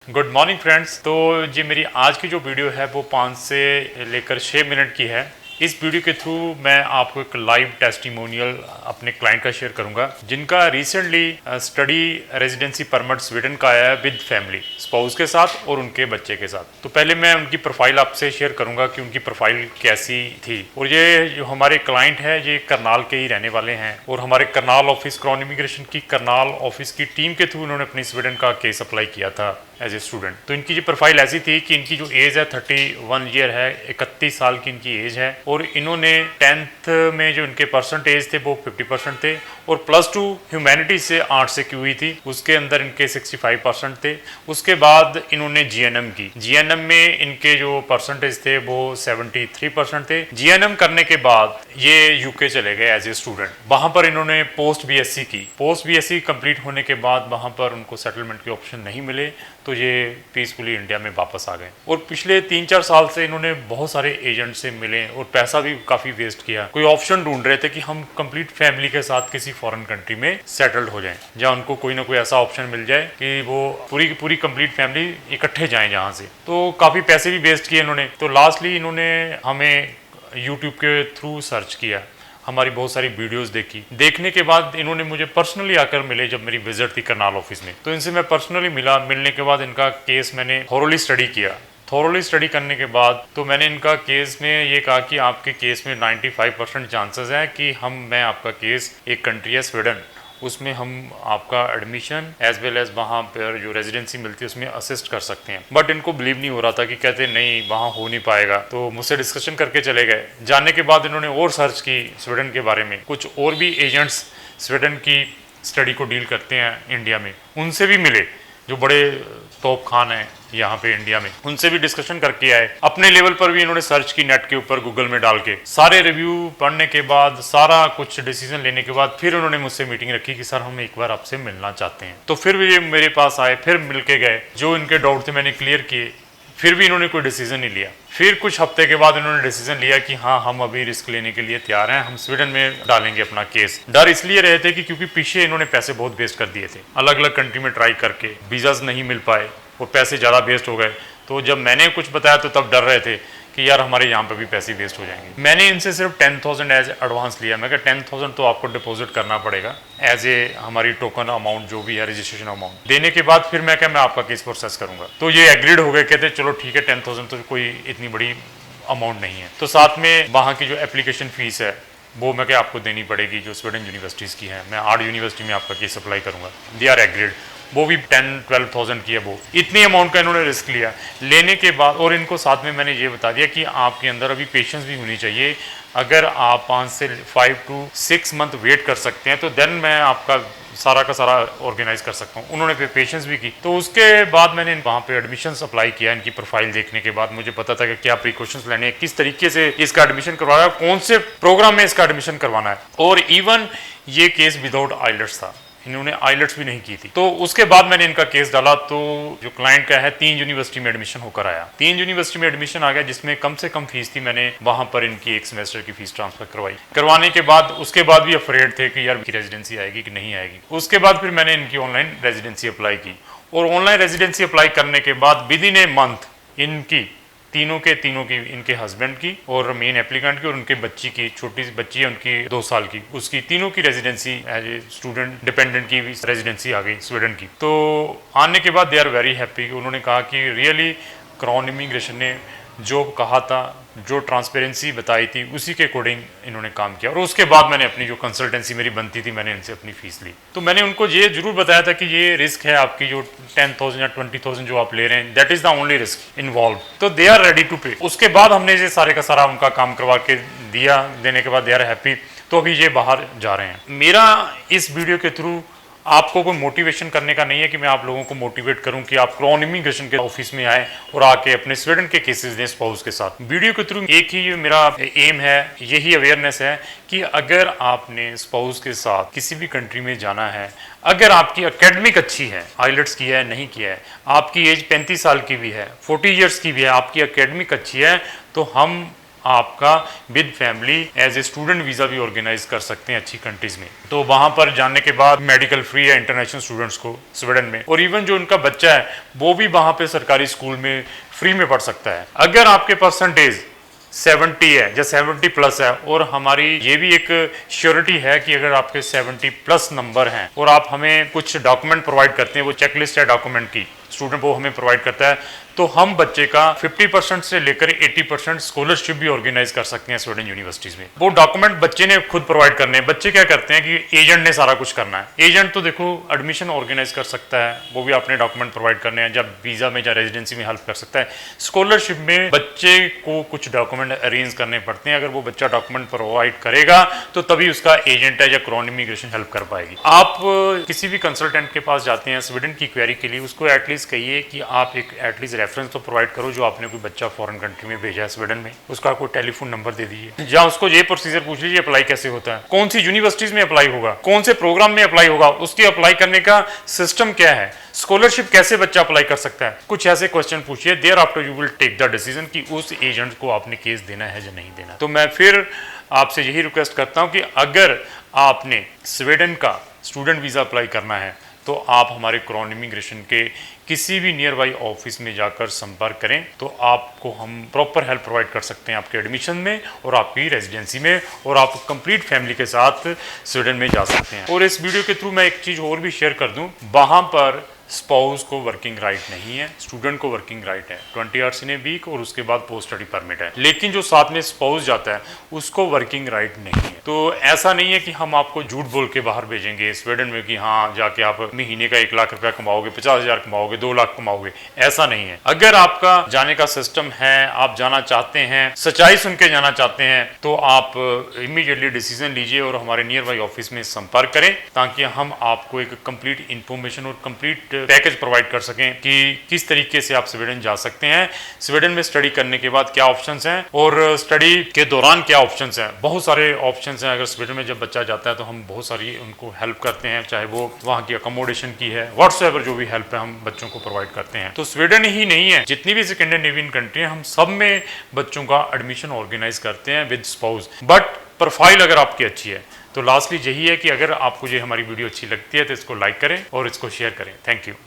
Good morning friends. तो जी मेरी आज की जो वीडियो है वो 5 से लेकर 6 मिनट की है। इस वीडियो के थ्रू मैं आपको एक लाइव टेस्टिमोनियल अपने क्लाइंट का शेयर करूंगा जिनका recently study residency permit Sweden का आया है विद फैमिली, स्पाउस के साथ और उनके बच्चे के साथ। तो पहले मैं उनकी प्रोफाइल आपसे शेयर करूंगा कि उनकी प्रोफाइल कैसी थी। और ये जो हमारे क्लाइंट है ये करनाल के ही रहने वाले हैं और हमारे करनाल ऑफिस क्राउन इमिग्रेशन की करनाल ऑफिस की टीम के थ्रू उन्होंने अपनी स्वीडन का केस अप्लाई किया था एज ए स्टूडेंट। तो इनकी जो प्रोफाइल ऐसी थी कि इनकी जो एज है 31 ईयर है, 31 साल की इनकी एज है और इन्होंने 10th में जो इनके परसेंटेज थे वो 50% थे और +2 ह्यूमैनिटीज से आर्ट्स से की हुई थी, उसके अंदर इनके 65% थे। उसके बाद इन्होंने जीएनएम की। जीएनएम में इनके जो परसेंटेज थे वो 73% थे। जीएनएम करने के बाद ये यूके चले गए एज ए स्टूडेंट। वहां पर इन्होंने पोस्ट बीएससी की। पोस्ट बीएससी कंप्लीट होने के बाद वहां पर उनको सेटलमेंट के ऑप्शन नहीं मिले तो ये पीसफुली इंडिया में वापस आ गए। और पिछले 3-4 साल से इन्होंने बहुत सारे एजेंट से मिले और पैसा भी काफ़ी वेस्ट किया। कोई ऑप्शन ढूंढ रहे थे कि हम कंप्लीट फैमिली के साथ किसी फॉरेन कंट्री में सेटल्ड हो जाएं, जहां उनको कोई ना कोई ऐसा ऑप्शन मिल जाए कि वो पूरी की पूरी कंप्लीट फैमिली इकट्ठे जाएं जहां से। तो काफ़ी पैसे भी वेस्ट किए इन्होंने। तो लास्टली इन्होंने हमें यूट्यूब के थ्रू सर्च किया, हमारी बहुत सारी वीडियोस देखी। देखने के बाद इन्होंने मुझे पर्सनली आकर मिले जब मेरी विजिट थी करनाल ऑफिस में। तो इनसे मैं पर्सनली मिला। मिलने के बाद इनका केस मैंने थॉरोली स्टडी किया। थॉरोली स्टडी करने के बाद तो मैंने इनका केस में ये कहा कि आपके केस में 95% चांसेस हैं कि मैं आपका केस एक कंट्री है स्वीडन, उसमें हम आपका एडमिशन एज वेल एज वहाँ पर जो रेजिडेंसी मिलती है उसमें असिस्ट कर सकते हैं। बट इनको बिलीव नहीं हो रहा था कि कहते नहीं वहाँ हो नहीं पाएगा। तो मुझसे डिस्कशन करके चले गए। जानने के बाद इन्होंने और सर्च की स्वीडन के बारे में। कुछ और भी एजेंट्स स्वीडन की स्टडी को डील करते हैं इंडिया में, उनसे भी मिले जो बड़े तोप खान हैं यहाँ पे इंडिया में, उनसे भी डिस्कशन करके आए। अपने लेवल पर भी इन्होंने सर्च की नेट के ऊपर गूगल में डाल के। सारे रिव्यू पढ़ने के बाद, सारा कुछ डिसीजन लेने के बाद फिर उन्होंने मुझसे मीटिंग रखी कि सर हम एक बार आपसे मिलना चाहते हैं। तो फिर भी ये मेरे पास आए, फिर मिल के गए। जो इनके डाउट थे मैंने क्लियर किए। फिर भी इन्होंने कोई डिसीजन नहीं लिया। फिर कुछ हफ्ते के बाद इन्होंने डिसीजन लिया कि हाँ हम अभी रिस्क लेने के लिए तैयार हैं, हम स्वीडन में डालेंगे अपना केस। डर इसलिए रहे थे कि क्योंकि पीछे इन्होंने पैसे बहुत वेस्ट कर दिए थे, अलग अलग कंट्री में ट्राई करके वीजाज नहीं मिल पाए और पैसे ज़्यादा वेस्ट हो गए। तो जब मैंने कुछ बताया तो तब डर रहे थे कि यार हमारे यहाँ पे भी पैसे वेस्ट हो जाएंगे। मैंने इनसे सिर्फ 10,000 एज एडवांस लिया। मैं कहा 10,000 तो आपको डिपॉजिट करना पड़ेगा एज ए हमारी टोकन अमाउंट जो भी है, रजिस्ट्रेशन अमाउंट देने के बाद फिर मैं आपका केस प्रोसेस करूंगा। तो ये एग्रीड हो गए, कहते चलो ठीक है 10,000 तो कोई इतनी बड़ी अमाउंट नहीं है। तो साथ में वहाँ की जो एप्लीकेशन फीस है वो मैं आपको देनी पड़ेगी जो स्वीडन यूनिवर्सिटीज़ की है। मैं 8 यूनिवर्सिटी में आपका केस अप्लाई करूंगा, दे आर एग्रीड। वो भी 10-12,000 की है। वो इतनी अमाउंट का इन्होंने रिस्क लिया। लेने के बाद और इनको साथ में मैंने ये बता दिया कि आपके अंदर अभी पेशेंस भी होनी चाहिए। अगर आप 5 से 5 to 6 मंथ वेट कर सकते हैं तो देन मैं आपका सारा का सारा ऑर्गेनाइज कर सकता हूँ। उन्होंने फिर पेशेंस भी की। तो उसके बाद मैंने वहाँ पे एडमिशन अप्लाई किया। इनकी प्रोफाइल देखने के बाद मुझे पता था कि क्या प्रिकॉशंस लेने हैं, किस तरीके से इसका एडमिशन करवाना है, कौन से प्रोग्राम में इसका एडमिशन करवाना है। और इवन ये केस विदाउट आइलेट्स था, इन्होंने आइलेट्स भी नहीं की थी। तो उसके बाद मैंने इनका केस डाला। तो जो क्लाइंट का है 3 यूनिवर्सिटी में एडमिशन होकर आया। 3 यूनिवर्सिटी में एडमिशन आ गया जिसमें कम से कम फीस थी। मैंने वहां पर इनकी 1 सेमेस्टर की फीस ट्रांसफर करवाई। करवाने के बाद उसके बाद भी अफ्रेड थे कि यार की रेजिडेंसी आएगी कि नहीं आएगी। उसके बाद फिर मैंने इनकी ऑनलाइन रेजिडेंसी अप्लाई की और ऑनलाइन रेजिडेंसी अप्लाई करने के बाद विद इन ए मंथ इनकी तीनों की इनके हस्बैंड की और मेन एप्लीकेंट की और उनके बच्ची की, छोटी सी बच्ची है उनकी 2 साल की, उसकी तीनों की residency as a student dependent की भी रेजिडेंसी आ गई स्वीडन की। तो आने के बाद दे आर वेरी हैप्पी। उन्होंने कहा कि रियली क्राउन इमिग्रेशन ने जो कहा था, जो ट्रांसपेरेंसी बताई थी उसी के अकॉर्डिंग इन्होंने काम किया। और उसके बाद मैंने अपनी जो कंसल्टेंसी मेरी बनती थी मैंने इनसे अपनी फीस ली। तो मैंने उनको ये जरूर बताया था कि ये रिस्क है आपकी जो 10,000 या 20,000 जो आप ले रहे हैं, that is the only risk involve. तो दे आर रेडी टू पे। उसके बाद हमने ये सारे का सारा उनका काम करवा के दिया। देने के बाद दे आर हैप्पी। तो अभी ये बाहर जा रहे हैं। मेरा इस वीडियो के थ्रू आपको कोई मोटिवेशन करने का नहीं है कि मैं आप लोगों को मोटिवेट करूं कि आप क्राउन इमिग्रेशन के ऑफिस में आए और आके अपने स्वीडन के केसेस दें स्पाउस के साथ। वीडियो के थ्रू एक ही मेरा एम है, यही अवेयरनेस है कि अगर आपने स्पाउस के साथ किसी भी कंट्री में जाना है, अगर आपकी एकेडमिक अच्छी है, आइलेट्स की है नहीं किया है, आपकी एज 35 साल की भी है, 40 ईयर्स की भी है, आपकी एकेडमिक अच्छी है, तो हम आपका with family as a student visa भी ऑर्गेनाइज कर सकते हैं अच्छी कंट्रीज में। तो वहाँ पर जाने के बाद मेडिकल फ्री है इंटरनेशनल स्टूडेंट्स को स्वीडन में, और इवन जो उनका बच्चा है वो भी वहाँ पे सरकारी स्कूल में फ्री में पढ़ सकता है। अगर आपके परसेंटेज 70 है या 70 प्लस है, और हमारी ये भी एक श्योरिटी है कि अगर आपके 70 प्लस नंबर हैं और आप हमें कुछ डॉक्यूमेंट प्रोवाइड करते हैं, वो चेकलिस्ट है डॉक्यूमेंट की, स्टूडेंट वो हमें प्रोवाइड करता है, तो हम बच्चे का 50% से लेकर 80% स्कॉलरशिप भी ऑर्गेनाइज कर सकते हैं स्वीडन यूनिवर्सिटीज में। वो डॉक्यूमेंट बच्चे ने खुद प्रोवाइड करने हैं। बच्चे क्या करते हैं कि एजेंट ने सारा कुछ करना है। एजेंट तो देखो एडमिशन ऑर्गेनाइज कर सकता है, वो भी अपने डॉक्यूमेंट प्रोवाइड करने हैं, जब वीजा में या रेजिडेंसी में हेल्प कर सकता है। स्कॉलरशिप में बच्चे को कुछ डॉक्यूमेंट अरेंज करने पड़ते हैं। अगर वो बच्चा डॉक्यूमेंट प्रोवाइड करेगा तो तभी उसका एजेंट है या क्राउन इमिग्रेशन हेल्प कर पाएगी। आप किसी भी कंसल्टेंट के पास जाते हैं स्वीडन की क्वेरी के लिए, उसको एटलीस्ट कहिए कि आप एक एटलीस्ट रेफरेंस तो प्रोवाइड करो जो आपने कोई बच्चा फॉरेन कंट्री में भेजा है स्वीडन में, उसका कोई टेलीफोन नंबर दे दीजिए, या उसको ये प्रोसीजर पूछ लीजिए अप्लाई कैसे होता है, कौन सी यूनिवर्सिटीज में अप्लाई होगा, कौन से प्रोग्राम में अप्लाई होगा, उसके अप्लाई करने का सिस्टम क्या है, स्कॉलरशिप कैसे बच्चा अप्लाई कर सकता है। कुछ ऐसे क्वेश्चन पूछिए, thereafter you will take the decision कि उस एजेंट को आपने केस देना है या नहीं देना। तो मैं फिर आपसे यही रिक्वेस्ट करता हूं कि अगर आपने स्वीडन का स्टूडेंट वीजा अप्लाई करना है तो आप हमारे क्राउन इमिग्रेशन के किसी भी नियर बाई ऑफिस में जाकर संपर्क करें, तो आपको हम प्रॉपर हेल्प प्रोवाइड कर सकते हैं आपके एडमिशन में और आपकी रेजिडेंसी में, और आप कंप्लीट फैमिली के साथ स्वीडन में जा सकते हैं। और इस वीडियो के थ्रू मैं एक चीज़ और भी शेयर कर दूं, वहाँ पर स्पाउस को वर्किंग राइट नहीं है, स्टूडेंट को वर्किंग राइट है 20 आवर्स इन ए वीक, और उसके बाद पोस्ट स्टडी परमिट है। लेकिन जो साथ में स्पाउस जाता है उसको वर्किंग राइट नहीं है। तो ऐसा नहीं है कि हम आपको झूठ बोल के बाहर भेजेंगे स्वीडन में कि हाँ जाके आप महीने का 1 लाख रुपया कमाओगे, 50,000 कमाओगे, 2 लाख कमाओगे, ऐसा नहीं है। अगर आपका जाने का सिस्टम है, आप जाना चाहते हैं, सच्चाई सुन के जाना चाहते हैं, तो आप इमीडिएटली डिसीजन लीजिए और हमारे नियर बाई ऑफिस में संपर्क करें, ताकि हम आपको एक कंप्लीट इंफॉर्मेशन और कंप्लीट पैकेज प्रोवाइड कर सकें कि किस तरीके से आप स्वीडन जा सकते हैं, स्वीडन में स्टडी करने के बाद क्या ऑप्शंस हैं और स्टडी के दौरान क्या ऑप्शंस हैं। बहुत सारे ऑप्शंस हैं। अगर स्वीडन में जब बच्चा जाता है तो हम बहुत सारी उनको हेल्प करते हैं, चाहे वो वहाँ की अकोमोडेशन की है, व्हाट्सएवर जो भी हेल्प है हम बच्चों को प्रोवाइड करते हैं। तो स्वीडन ही नहीं है, जितनी भी स्कैंडिनेवियन कंट्री है, हम सब में बच्चों का एडमिशन ऑर्गेनाइज करते हैं विद स्पाउस। बट प्रोफाइल अगर आपकी अच्छी है तो लास्टली यही है कि अगर आपको ये हमारी वीडियो अच्छी लगती है तो इसको लाइक करें और इसको शेयर करें। Thank you.